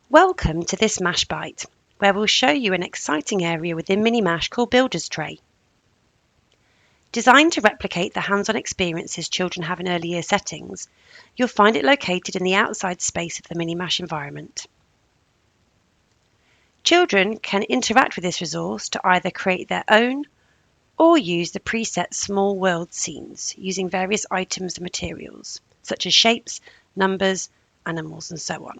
Welcome to this Mash Bite, where we'll show you an exciting area within Mini-Mash called Builder's Tray. Designed to replicate the hands-on experiences children have in early year settings, you'll find it located in the outside space of the Mini-Mash environment. Children can interact with this resource to either create their own or use the preset small world scenes using various items and materials, such as shapes, numbers, animals, and so on.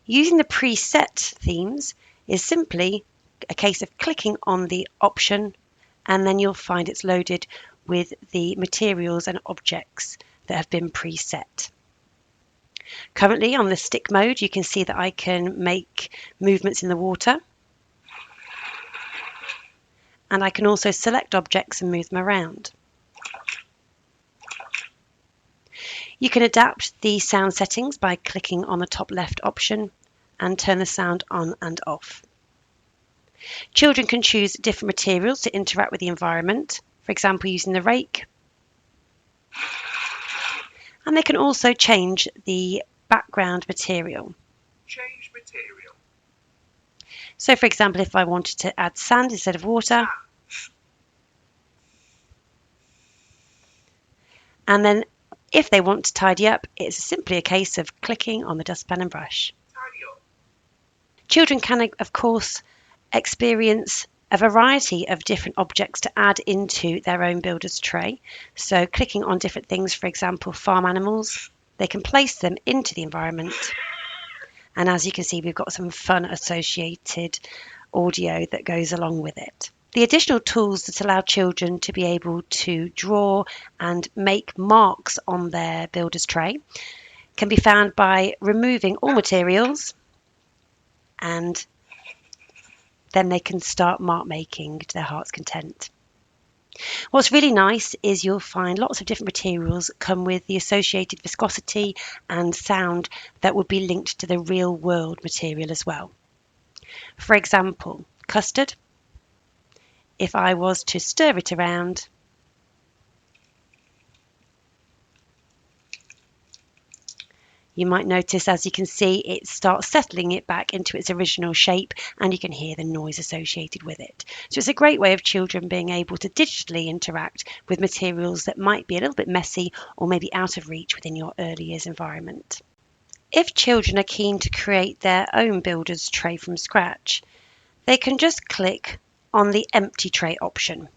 Using the preset themes is simply a case of clicking on the option, and then you'll find it's loaded with the materials and objects that have been preset. Currently on the stick mode, you can see that I can make movements in the water, and I can also select objects and move them around. You can adapt the sound settings by clicking on the top left option and turn the sound on and off. Children can choose different materials to interact with the environment, for example using the rake. And they can also change the background material. Change material. So for example, if I wanted to add sand instead of water, and then if they want to tidy up, it's simply a case of clicking on the dustpan and brush. Tidy up. Children can, of course, experience a variety of different objects to add into their own builder's tray. So clicking on different things, for example, farm animals, they can place them into the environment. And as you can see, we've got some fun associated audio that goes along with it. The additional tools that allow children to be able to draw and make marks on their builder's tray can be found by removing all materials, and then they can start mark making to their heart's content. What's really nice is you'll find lots of different materials come with the associated viscosity and sound that would be linked to the real world material as well. For example, custard. If I was to stir it around, you might notice, as you can see, it starts settling it back into its original shape, and you can hear the noise associated with it. So it's a great way of children being able to digitally interact with materials that might be a little bit messy or maybe out of reach within your early years environment. If children are keen to create their own builder's tray from scratch, they can just click on the empty tray option,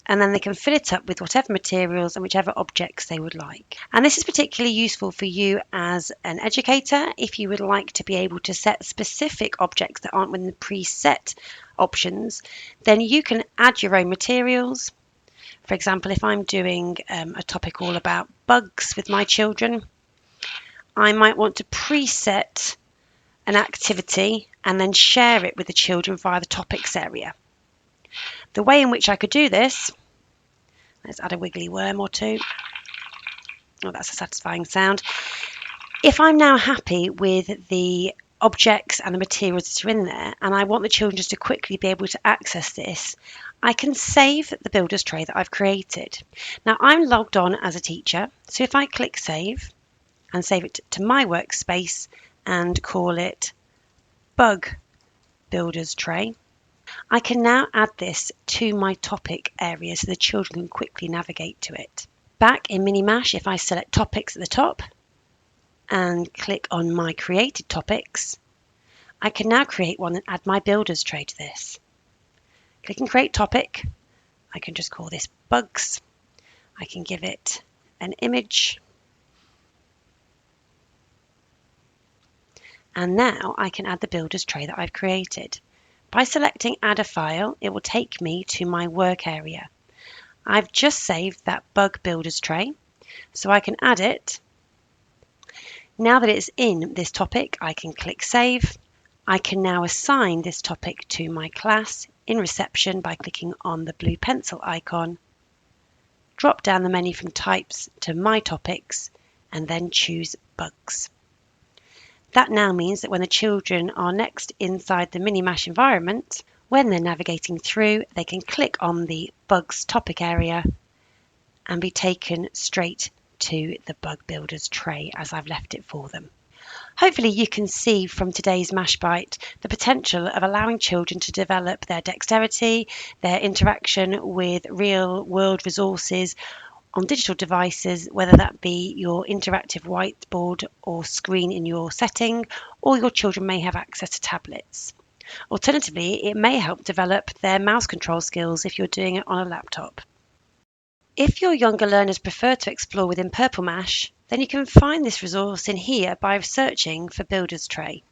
and then they can fill it up with whatever materials and whichever objects they would like. And this is particularly useful for you as an educator if you would like to be able to set specific objects that aren't within the preset options. Then you can add your own materials. For example, if I'm doing a topic all about bugs with my children, I might want to preset an activity and then share it with the children via the topics area. The way in which I could do this, let's add a wiggly worm or two. Oh, that's a satisfying sound. If I'm now happy with the objects and the materials that are in there, and I want the children just to quickly be able to access this, I can save the builder's tray that I've created. Now I'm logged on as a teacher, so if I click save and save it to my workspace and call it Bug Builder's Tray, I can now add this to my topic area so the children can quickly navigate to it. Back in Mini-Mash, if I select topics at the top and click on my created topics, I can now create one and add my builder's tray to this. Click and create topic. I can just call this bugs. I can give it an image. And now I can add the builder's tray that I've created. By selecting add a file, it will take me to my work area. I've just saved that bug builder's tray, so I can add it. Now that it's in this topic, I can click save. I can now assign this topic to my class in reception by clicking on the blue pencil icon, drop down the menu from types to my topics, and then choose bugs. That now means that when the children are next inside the Mini-Mash environment, when they're navigating through, they can click on the bugs topic area and be taken straight to the bug builder's tray as I've left it for them. Hopefully you can see from today's Mash Bite the potential of allowing children to develop their dexterity, their interaction with real world resources on digital devices, whether that be your interactive whiteboard or screen in your setting, or your children may have access to tablets. Alternatively, it may help develop their mouse control skills if you're doing it on a laptop. If your younger learners prefer to explore within Purple Mash, then you can find this resource in here by searching for Builder's Tray.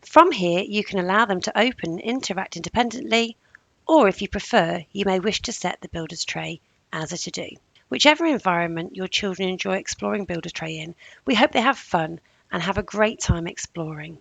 From here, you can allow them to open and interact independently, or if you prefer, you may wish to set the Builder's Tray as a to-do. Whichever environment your children enjoy exploring Builder's Tray in, we hope they have fun and have a great time exploring.